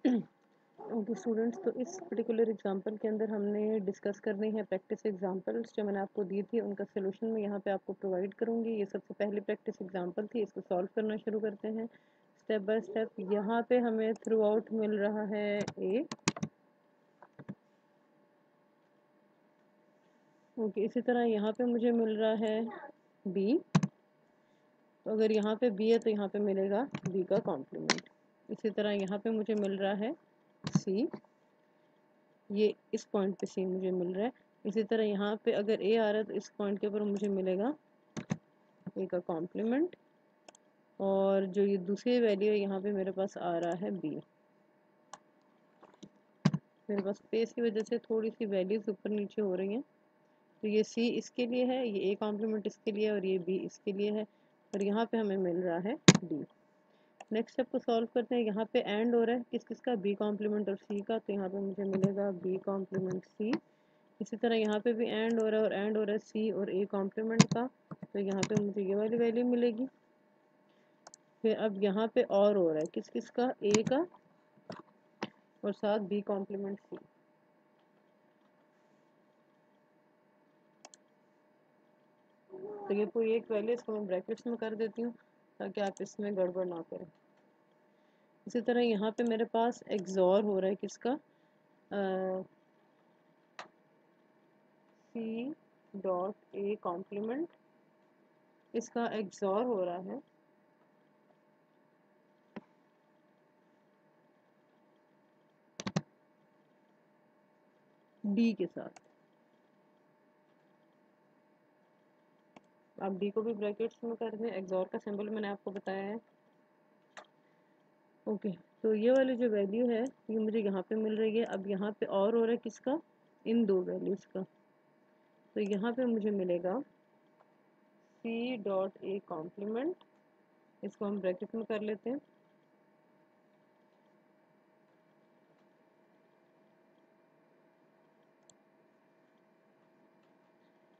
Okay students, तो इस particular example के अंदर हमने डिस्कस करनी है प्रैक्टिस एग्जांपल्स जो मैंने आपको दी थी। उनका सोल्यूशन मैं यहाँ पे आपको प्रोवाइड करूँगी। ये सबसे पहली प्रैक्टिस एग्जांपल थी, इसको सॉल्व करना शुरू करते हैं स्टेप बाय स्टेप। यहाँ पे हमें थ्रू आउट मिल रहा है ए। ओके, इसी तरह यहाँ पे मुझे मिल रहा है बी। तो अगर यहाँ पे बी है तो यहाँ पे मिलेगा बी का कॉम्प्लीमेंट। इसी तरह यहाँ पे मुझे मिल रहा है सी, ये इस पॉइंट पे सी मुझे मिल रहा है। इसी तरह यहाँ पे अगर ए आ रहा है तो इस पॉइंट के ऊपर मुझे मिलेगा ए का कॉम्प्लीमेंट। और जो ये दूसरी वैल्यू है यहाँ पे मेरे पास आ रहा है बी। मेरे पास स्पेस की वजह से थोड़ी सी वैल्यूज ऊपर नीचे हो रही हैं। तो ये सी इसके लिए है, ये ए कॉम्प्लीमेंट इसके लिए है और ये बी इसके लिए है। और यहाँ पे हमें मिल रहा है डी। नेक्स्ट स्टेप को सॉल्व करते हैं। यहाँ पे एंड हो रहा है किस किस का, बी कॉम्प्लीमेंट और सी का। तो यहाँ पे मुझे मिलेगा बी कॉम्प्लीमेंट सी। इसी तरह यहाँ पे भी एंड हो रहा है और एंड हो रहा है सी और ए कॉम्प्लीमेंट का। तो यहाँ पे मुझे ये वाली वैल्यू मिलेगी। फिर अब यहाँ पे और हो रहा है किस किस का, ए का और साथ बी कॉम्प्लीमेंट सी। तो ये कोई एक वैल्यू इसको मैं ब्रैकेट्स में कर देती हूँ ताकि आप इसमें गड़बड़ ना करें। इसी तरह यहाँ पे मेरे पास एक्सॉर हो रहा है किसका, सी डॉट ए कॉम्प्लीमेंट, इसका एक्सॉर हो रहा है डी के साथ। आप डी को भी ब्रैकेट्स में कर दें, एक्सॉर का सिंबल मैंने आपको बताया है। ओके, तो ये वाली जो वैल्यू है ये मुझे यहाँ पे मिल रही है। अब यहाँ पे और हो रहा है किसका, इन दो वैल्यूज का। तो यहाँ पे मुझे मिलेगा सी डॉट ए कॉम्प्लीमेंट, इसको हम ब्रैकेट में कर लेते हैं।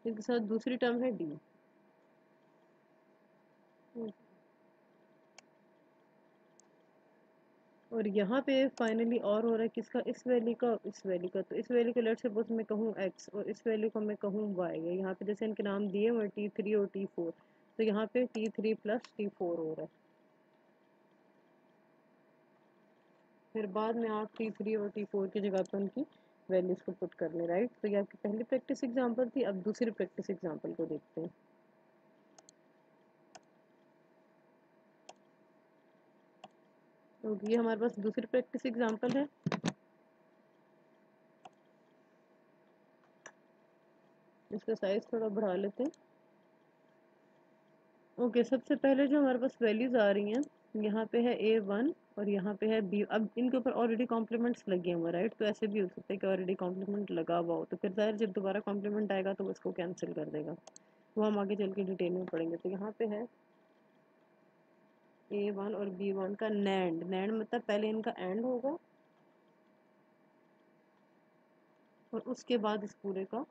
इसके साथ दूसरी टर्म है डी। और यहाँ पे फाइनली और हो रहा है किसका, इस वैल्यू का और इस वैल्यू का। तो इस वैल्यू को लेट सपोज मैं कहूँ x और इस वैल्यू को मैं कहूँ y है। यहाँ पे जैसे इनके नाम दिए हुए t3 और t4, तो यहाँ पे t3 प्लस t4 हो रहा है। फिर बाद में आप t3 और t4 की जगह पर उनकी वैल्यूज को पुट कर लें, राइट। तो ये आपकी पहली प्रैक्टिस एग्जाम्पल थी। अब दूसरी प्रैक्टिस एग्जाम्पल को देखते हैं। तो ये हमारे पास दूसरी प्रैक्टिस एग्जाम्पल है। इसका साइज थोड़ा बढ़ा लेते हैं। ओके, सबसे पहले जो हमारे पास वैल्यूज आ रही हैं, यहाँ पे है a1 और यहाँ पे है b। अब इनके ऊपर ऑलरेडी कॉम्प्लीमेंट्स लगे हुए, राइट। तो ऐसे भी हो सकता है कि ऑलरेडी कॉम्प्लीमेंट लगा हुआ हो, तो फिर ज़ाहिर जब दोबारा कॉम्प्लीमेंट आएगा तो उसको कैंसिल कर देगा। वो हम आगे चल के डिटेल में पढ़ेंगे। तो यहाँ पे है a1 और b1 का नैंड। नैंड मतलब पहले इनका एंड होगा और उसके बाद इस पूरे का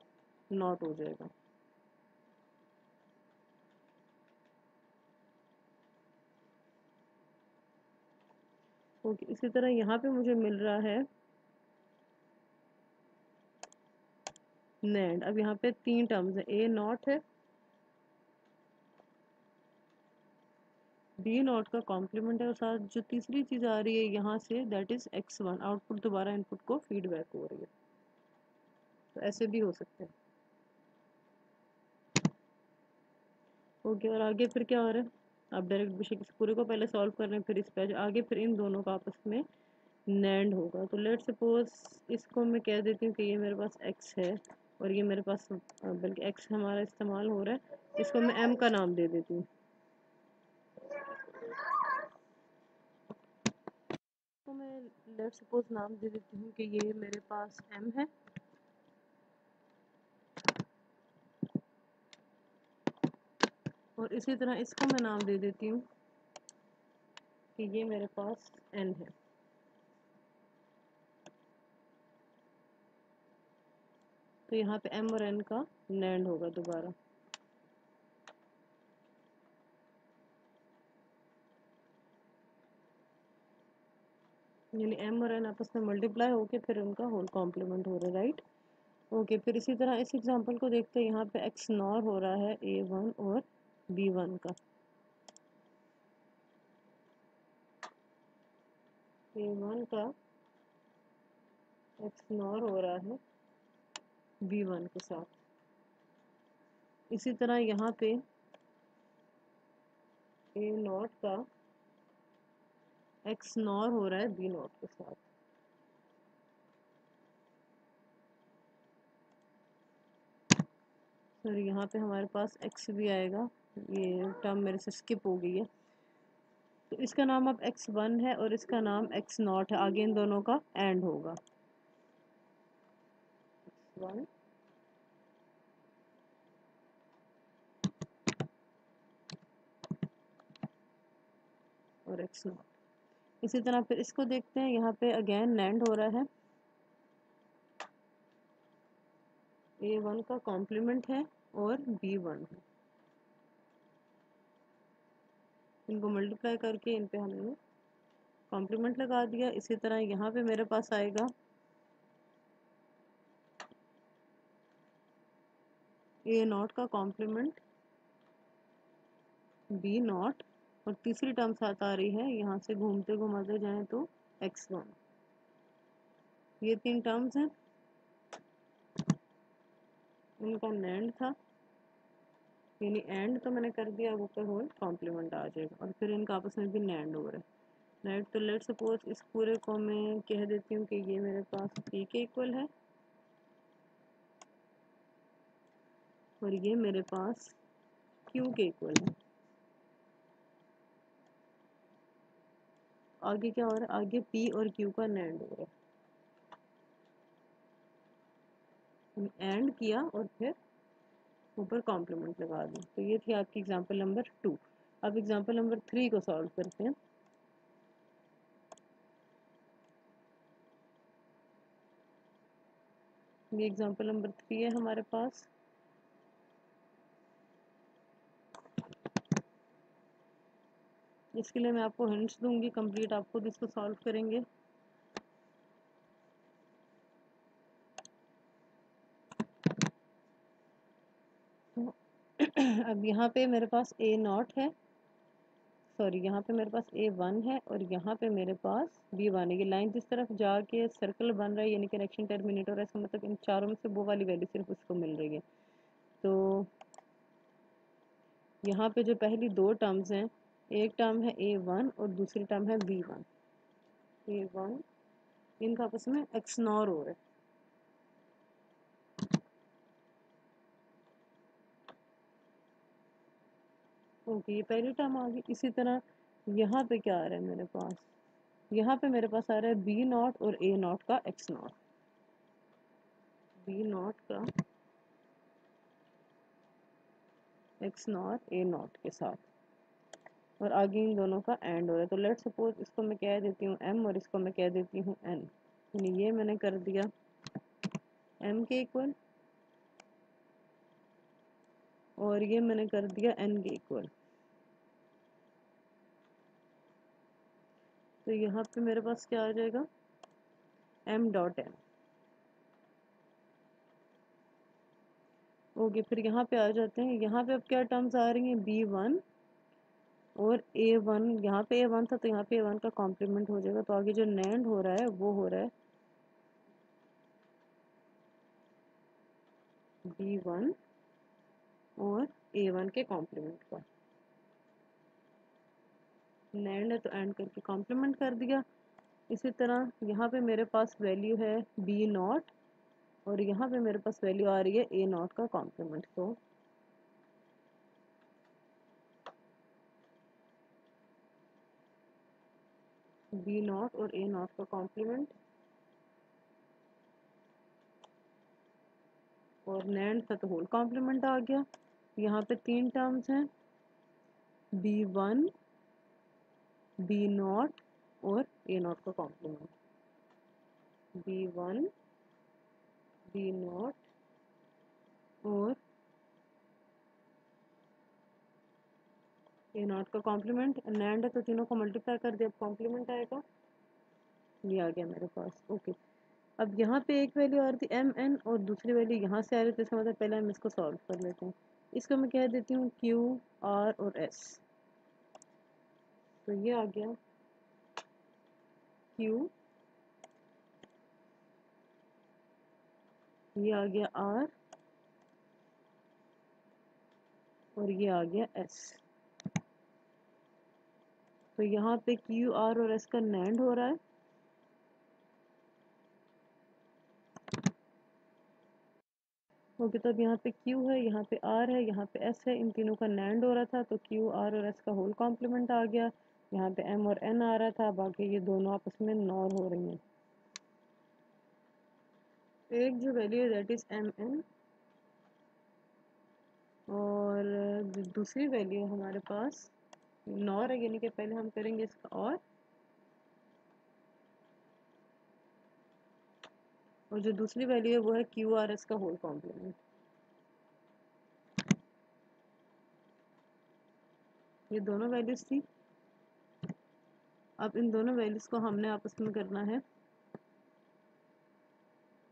नॉट हो जाएगा। ओके, इसी तरह यहाँ पे मुझे मिल रहा है नैंड। अब यहाँ पे तीन टर्म्स है, ए नॉट है, बी नॉट का कॉम्प्लीमेंट है और साथ जो तीसरी चीज़ आ रही है यहाँ say that is x1। Output दोबारा इनपुट को फीडबैक हो रही है। तो ऐसे भी हो सकते हैं। ओके, और आगे फिर क्या हो रहा है, आप डायरेक्ट बेशक इस पूरे को पहले सॉल्व कर रहे हैं, फिर इस पे आगे फिर इन दोनों का आपस में नैंड होगा। तो लेट सपोज इसको मैं कह देती हूँ कि ये मेरे पास x है और ये मेरे पास बल्कि x हमारा इस्तेमाल हो रहा है, इसको मैं m का नाम दे देती हूँ। तो मैं लेट सपोज नाम दे देती हूँ कि ये मेरे पास m है और इसी तरह इसको मैं नाम दे देती हूँ कि ये मेरे पास n है। तो यहाँ पे m और n का नैंड होगा दोबारा। यानी m और n आपस में मल्टीप्लाई होके फिर उनका होल कॉम्प्लीमेंट हो रहा है, राइट। ओके, फिर इसी तरह इस एग्जांपल को देखते हैं। यहाँ पे x नॉर हो रहा है a1 और b1 का। a1 का x नॉर हो रहा है b1 के साथ। इसी तरह यहाँ पे a नॉट का x नॉर हो रहा है b नॉट के साथ। सर यहाँ पे हमारे पास x भी आएगा, ये टर्म मेरे से स्किप हो गई है। तो इसका नाम अब x1 है और इसका नाम x नॉट है, आगे इन दोनों का एंड होगा। x1 और x नॉट। इसी तरह फिर इसको देखते हैं। यहाँ पे अगेन लैंड हो रहा है, a1 का कॉम्प्लीमेंट है और b1 है। इनको मल्टीप्लाई करके इन पे हमने कॉम्प्लीमेंट लगा दिया। इसी तरह यहाँ पे मेरे पास आएगा a नॉट का कॉम्प्लीमेंट b नॉट, और तीसरी टर्म साथ आ रही है, यहाँ से घूमते घुमाते जाएं तो x1। ये तीन टर्म्स हैं, इनका नैंड था, यानी एंड तो मैंने कर दिया, अब ऊपर होल कॉम्प्लीमेंट आ जाएगा और फिर इनका आपस में भी नैंड हो रहा है, राइट। तो लेट सपोज इस पूरे को मैं कह देती हूँ कि ये मेरे पास p के इक्वल है और ये मेरे पास q के इक्वल है। आगे क्या हो रहा है, आगे p और q का नैंड हो रहा है, एंड किया और फिर ऊपर कॉम्प्लीमेंट लगा दी। तो ये थी आपकी एग्जांपल नंबर 2। अब एग्जांपल नंबर 3 को सॉल्व करते हैं। ये एग्जांपल नंबर 3 है हमारे पास। इसके लिए मैं आपको हिंट्स दूंगी, कंप्लीट आप खुद इसको सॉल्व करेंगे। अब यहाँ पे मेरे पास a नॉट है, सॉरी यहाँ पे मेरे पास a1 है और यहाँ पे मेरे पास b1 है। ये लाइन जिस तरफ जाके सर्कल बन रहा है यानी कनेक्शन टर्मिनेट हो रहा है, इसका मतलब इन चारों में से वो वाली वैल्यू सिर्फ उसको मिल रही है। तो यहाँ पे जो पहली दो टर्म्स हैं, एक टर्म है a1 और दूसरी टर्म है b1। a1 इनका आपस में एक्सनॉर हो रहा है। ओके, ये पहली टर्म आ गई। इसी तरह यहाँ पे क्या आ रहा है मेरे पास, यहाँ पे मेरे पास आ रहा है बी नॉट और ए नॉट का एक्स नॉट, बी नॉट का एक्स नॉट ए नॉट के साथ, और आगे इन दोनों का एंड हो रहा है। तो लेट सपोज इसको मैं कह देती हूँ m और इसको मैं कह देती हूँ n, यानी ये मैंने कर दिया m के इक्वल और ये मैंने कर दिया n के इक्वल। तो यहाँ पे मेरे पास क्या आ जाएगा, m डॉट n। ओके, फिर यहाँ पे आ जाते हैं। यहाँ पे अब क्या टर्म्स आ रही हैं, b1 और a1। यहाँ पे a1 था तो यहाँ पे a1 का कॉम्प्लीमेंट हो जाएगा। तो आगे जो नैंड हो रहा है वो हो रहा है b1 और a1 के कॉम्प्लीमेंट का। नैंड है तो एंड करके कॉम्प्लीमेंट कर दिया। इसी तरह यहाँ पे मेरे पास वैल्यू है बी नॉट और यहाँ पे मेरे पास वैल्यू आ रही है ए नॉट का कॉम्प्लीमेंट। तो बी नॉट और ए नॉट का कॉम्प्लीमेंट और नैंड था तो होल कॉम्प्लीमेंट आ गया। यहाँ पे तीन टर्म्स हैं, b1 बी नॉट और ए नॉट का कॉम्प्लीमेंट, b1 बी नॉट और ए नॉट का कॉम्प्लीमेंट। नैंड है तो तीनों को मल्टीप्लाई कर दिया, कॉम्प्लीमेंट आएगा। ये आ गया मेरे पास। ओके, अब यहाँ पे एक वैल्यू आ रही थी एम एन और दूसरी वैल्यू यहाँ से आ रही थी, इसका मतलब पहले हम इसको सॉल्व कर लेते हैं। इसको मैं कह देती हूँ क्यू आर और एस। तो ये आ गया क्यू, ये आ गया आर और ये आ गया एस। तो यहाँ पे क्यू आर और एस का नैंड हो रहा है। ओके, तो अब यहाँ पे क्यू है, यहाँ पे आर है, यहाँ पे एस है, इन तीनों का नैंड हो रहा था तो क्यू आर और एस का होल कॉम्प्लीमेंट आ गया। यहाँ पे एम और एन आ रहा था, बाकी ये दोनों आपस में नॉर हो रही हैं। एक जो वैल्यू है दैट इज एम एन और दूसरी वैल्यू है हमारे पास नॉर है, यानी कि पहले हम करेंगे इसका और जो दूसरी वैल्यू है वो है क्यू आर एस का होल कॉम्प्लीमेंट। ये दोनों वैल्यूज थी। अब इन दोनों वैल्यूज को हमने आपस में करना है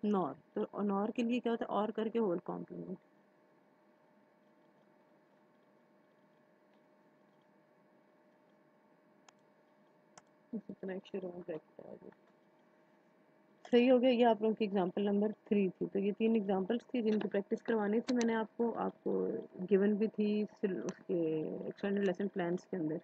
नॉर। तो नॉर के लिए क्या होता है, और करके होल कॉम्प्लीमेंट। सही हो गया। ये आप लोगों की एग्जांपल नंबर 3 थी। तो ये 3 एग्जांपल्स थी जिनकी प्रैक्टिस करवानी थी मैंने आपको गिवन भी थी उसके एक्सटर्नल लेसन प्लान्स के अंदर।